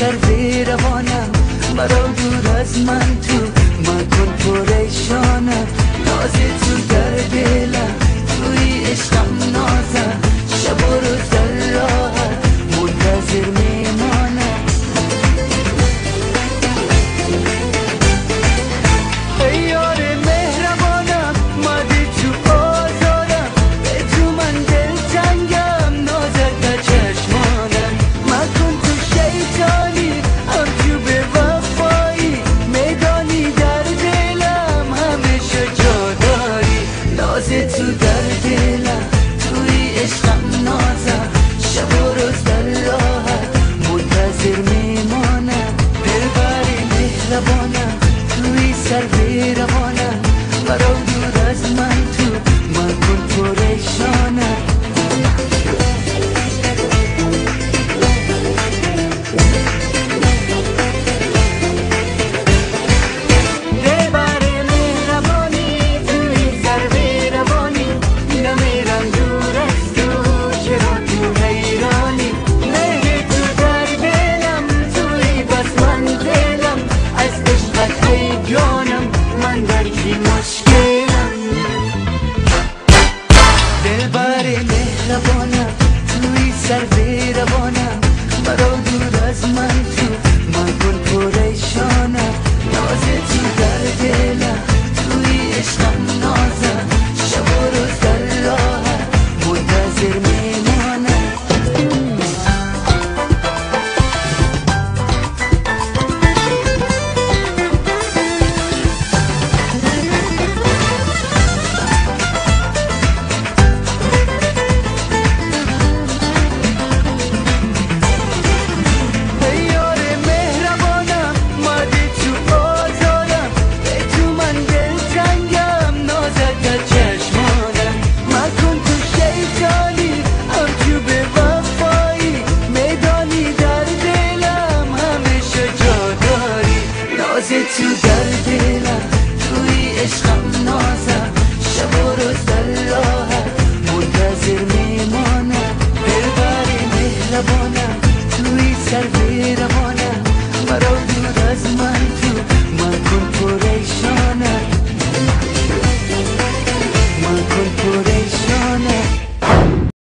سر روانم مرا دور از من تو مکن پریشانم ناز تو در دلم توی عشقم نازم شب و روز در راحت منتظر میمانم ای یار مهربانم مدی تو آزارم به تو من دلتنگم نازت در چشمانم مکن تو شیطانی هم تو به وفایی میدانی در دلم همیشه جا داری ناز تو در دلم توی عشقم نازم شب و روز در راحت منتظر میمانم دلبری مهربانم توی سر روانم مرا دور از من تو مکن پریشانم مهربانم توی سر روانم مرا دور از من تو مکن پریشانم ناز تو در دلم توی عشقم نازم شب و روز در راحت منتظر میمانم to